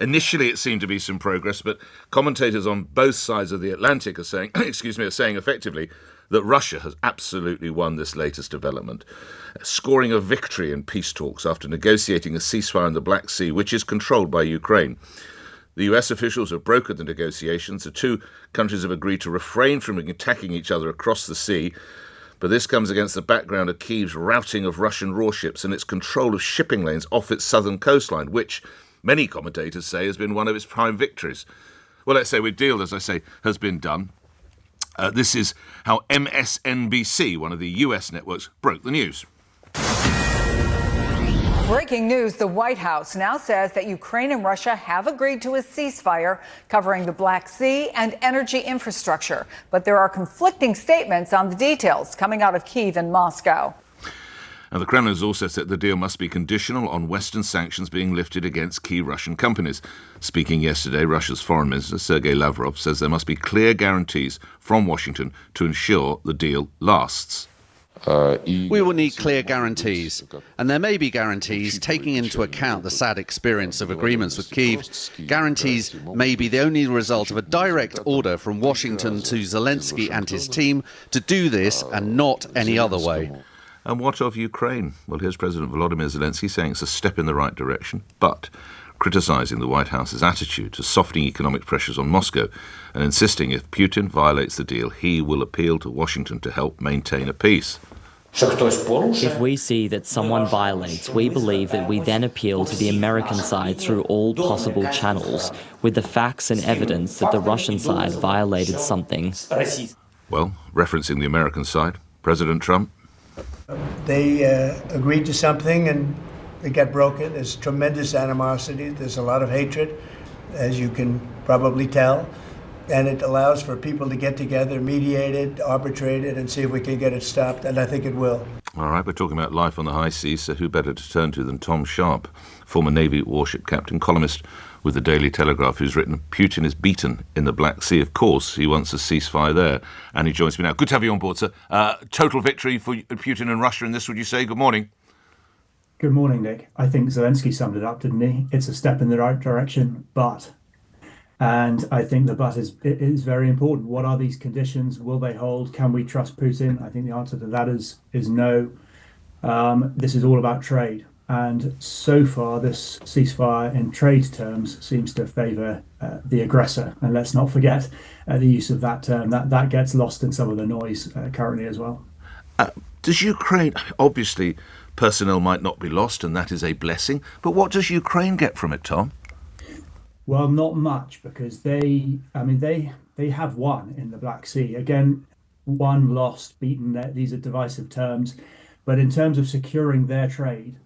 Initially, it seemed to be some progress, but commentators on both sides of the Atlantic are saying, are saying effectively that Russia has absolutely won this latest development, scoring a victory in peace talks after negotiating a ceasefire in the Black Sea, which is controlled by Ukraine. The US officials have brokered the negotiations. The two countries have agreed to refrain from attacking each other across the sea, but this comes against the background of Kyiv's routing of Russian warships and its control of shipping lanes off its southern coastline, which many commentators say has been one of its prime victories. Well, let's say the deal, as I say, has been done. This is how MSNBC, one of the US networks, broke the news. Breaking news, the White House now says that Ukraine and Russia have agreed to a ceasefire covering the Black Sea and energy infrastructure. But there are conflicting statements on the details coming out of Kyiv and Moscow. Now, the Kremlin has also said the deal must be conditional on Western sanctions being lifted against key Russian companies. Speaking yesterday, Russia's Foreign Minister Sergei Lavrov says there must be clear guarantees from Washington to ensure the deal lasts. We will need clear guarantees, and there may be guarantees taking into account the sad experience of agreements with Kyiv. Guarantees may be the only result of a direct order from Washington to Zelensky and his team to do this and not any other way. And what of Ukraine? Well, here's President Volodymyr Zelensky saying it's a step in the right direction, but criticising the White House's attitude to softening economic pressures on Moscow and insisting if Putin violates the deal, he will appeal to Washington to help maintain a peace. If we see that someone violates, we believe that we then appeal to the American side through all possible channels, with the facts and evidence that the Russian side violated something. Well, referencing the American side, President Trump. They agreed to something and it got broken. There's tremendous animosity. There's a lot of hatred, as you can probably tell. And it allows for people to get together, mediate it, arbitrate it, and see if we can get it stopped. And I think it will. All right, we're talking about life on the high seas, so who better to turn to than Tom Sharp, former Navy warship captain, columnist with the Daily Telegraph, who's written, Putin is beaten in the Black Sea. Of course, he wants a ceasefire there. And he joins me now. Good to have you on board, sir. Total victory for Putin and Russia in this, would you say? Good morning. Good morning, Nick. I think Zelensky summed it up, didn't he? It's a step in the right direction, but... And I think the but is very important. What are these conditions? Will they hold? Can we trust Putin? I think the answer to that is no. This is all about trade. And so far, this ceasefire in trade terms seems to favour the aggressor. And let's not forget the use of that term. That gets lost in some of the noise currently as well. Does Ukraine, obviously, personnel might not be lost, and that is a blessing. But what does Ukraine get from it, Tom? Well, not much, because they have won in the Black Sea. Again, won, lost, beaten. These are divisive terms. But in terms of securing their trade,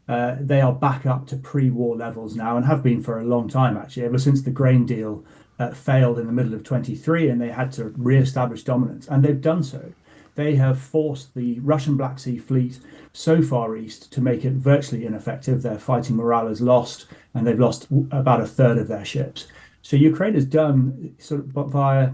they are back up to pre-war levels now, and have been for a long time, actually, ever since the grain deal failed in the middle of 23, and they had to re-establish dominance. And they've done so. They have forced the Russian Black Sea fleet so far east to make it virtually ineffective. Their fighting morale is lost, and they've lost about a third of their ships. So Ukraine has done, sort of via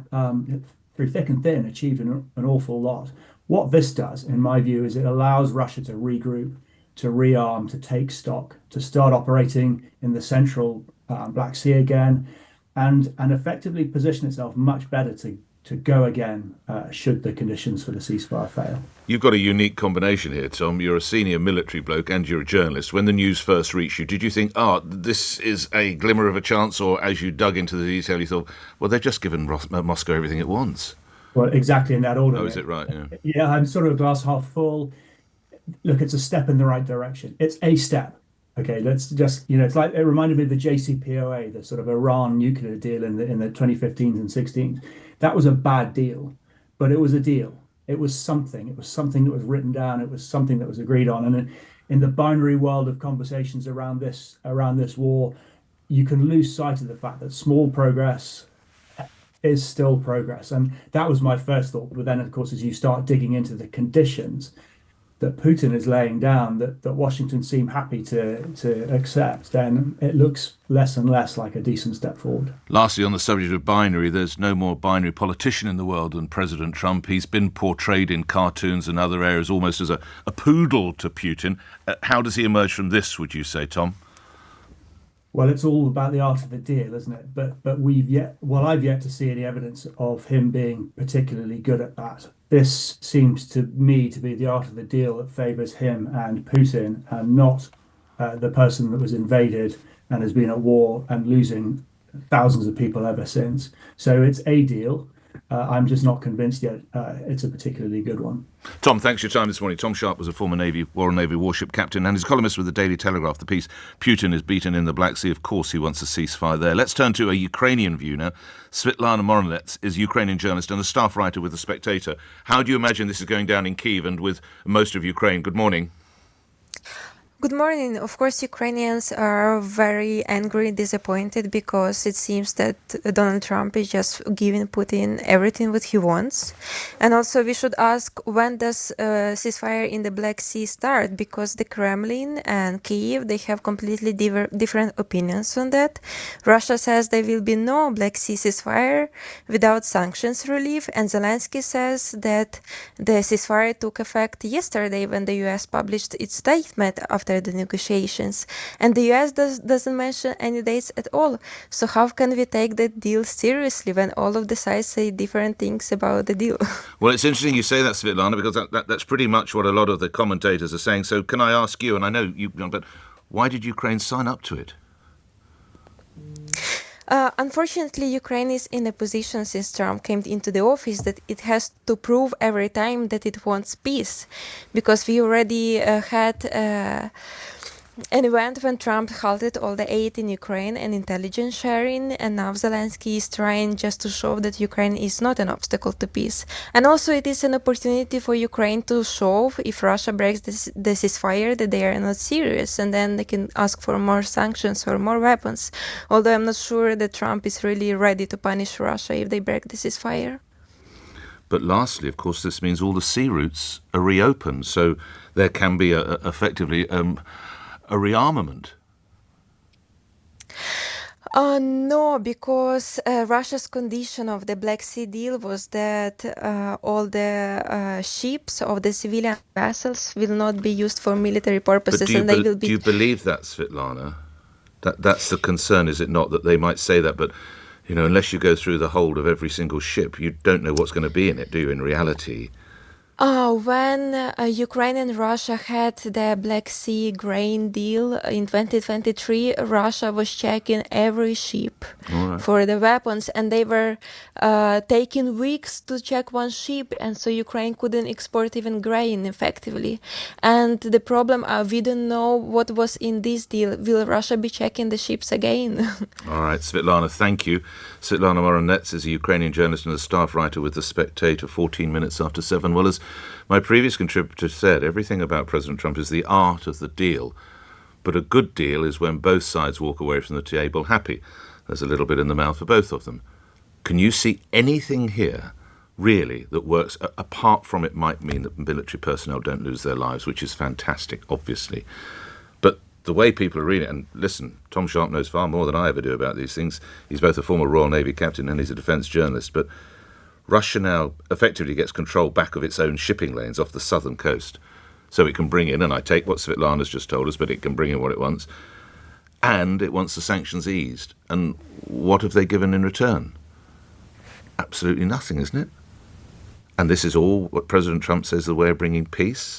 through thick and thin, achieved an awful lot. What this does, in my view, is it allows Russia to regroup, to rearm, to take stock, to start operating in the central Black Sea again, and effectively position itself much better to go again should the conditions for the ceasefire fail. You've got a unique combination here, Tom. You're a senior military bloke and you're a journalist. When the news first reached you, did you think, this is a glimmer of a chance? Or as you dug into the detail, you thought, well, they've just given Moscow everything it wants? Well, exactly in that order. Oh, is it right? Yeah. Yeah, I'm sort of a glass half full. Look, it's a step in the right direction. It's a step. Okay, let's just, it's like, it reminded me of the JCPOA, the sort of Iran nuclear deal in the 2015s and 16s. That was a bad deal, but it was a deal. It was something. It was something that was written down. It was something that was agreed on. And in the binary world of conversations around this war, you can lose sight of the fact that small progress is still progress. And that was my first thought. But then, of course, as you start digging into the conditions that Putin is laying down, that Washington seem happy to accept, then it looks less and less like a decent step forward. Lastly, on the subject of binary, there's no more binary politician in the world than President Trump. He's been portrayed in cartoons and other areas almost as a poodle to Putin. How does he emerge from this, would you say, Tom? Well, it's all about the art of the deal, isn't it? But I've yet to see any evidence of him being particularly good at that. This seems to me to be the art of the deal that favors him and Putin, and not the person that was invaded and has been at war and losing thousands of people ever since. So it's a deal. I'm just not convinced yet it's a particularly good one. Tom, thanks for your time this morning. Tom Sharp was a former Royal Navy warship captain and he's columnist with the Daily Telegraph. The piece, Putin is beaten in the Black Sea. Of course he wants a ceasefire there. Let's turn to a Ukrainian view now. Svitlana Moronets is a Ukrainian journalist and a staff writer with The Spectator. How do you imagine this is going down in Kyiv and with most of Ukraine? Good morning. Good morning. Of course, Ukrainians are very angry, disappointed, because it seems that Donald Trump is just giving Putin everything what he wants. And also we should ask, when does ceasefire in the Black Sea start? Because the Kremlin and Kyiv, they have completely different opinions on that. Russia says there will be no Black Sea ceasefire without sanctions relief. And Zelensky says that the ceasefire took effect yesterday when the US published its statement after the negotiations, and the US doesn't mention any dates at all. So how can we take that deal seriously when all of the sides say different things about the deal? Well, it's interesting you say that, Svitlana, because that's pretty much what a lot of the commentators are saying. So can I ask you, and I know you, but why did Ukraine sign up to it? Unfortunately, Ukraine is in a position since Trump came into the office that it has to prove every time that it wants peace, because we already had an event when Trump halted all the aid in Ukraine and intelligence sharing, and now Zelensky is trying just to show that Ukraine is not an obstacle to peace. And also it is an opportunity for Ukraine to show, if Russia breaks the ceasefire, that they are not serious, and then they can ask for more sanctions or more weapons. Although I'm not sure that Trump is really ready to punish Russia if they break the ceasefire. But lastly, of course, this means all the sea routes are reopened, so there can be effectively a rearmament. No, because Russia's condition of the Black Sea deal was that all the ships of the civilian vessels will not be used for military purposes, and they will be. Do you believe that, Svitlana? That's the concern, is it not? That they might say that, but you know, unless you go through the hold of every single ship, you don't know what's going to be in it, do you? In reality. When Ukraine and Russia had the Black Sea grain deal in 2023, Russia was checking every ship for the weapons, and they were taking weeks to check one ship, and so Ukraine couldn't export even grain effectively. And the problem, we don't know what was in this deal. Will Russia be checking the ships again? All right, Svitlana, thank you. Svitlana Moronets is a Ukrainian journalist and a staff writer with The Spectator, 14 minutes after 7. Well, as my previous contributor said, everything about President Trump is the art of the deal. But a good deal is when both sides walk away from the table happy. There's a little bit in the mouth for both of them. Can you see anything here, really, that works? Apart from it might mean that military personnel don't lose their lives, which is fantastic, obviously. But the way people are reading it, and listen, Tom Sharp knows far more than I ever do about these things. He's both a former Royal Navy captain and he's a defence journalist. But Russia now effectively gets control back of its own shipping lanes off the southern coast. So it can bring in, and I take what Svitlana's just told us, but it can bring in what it wants. And it wants the sanctions eased. And what have they given in return? Absolutely nothing, isn't it? And this is all what President Trump says is the way of bringing peace?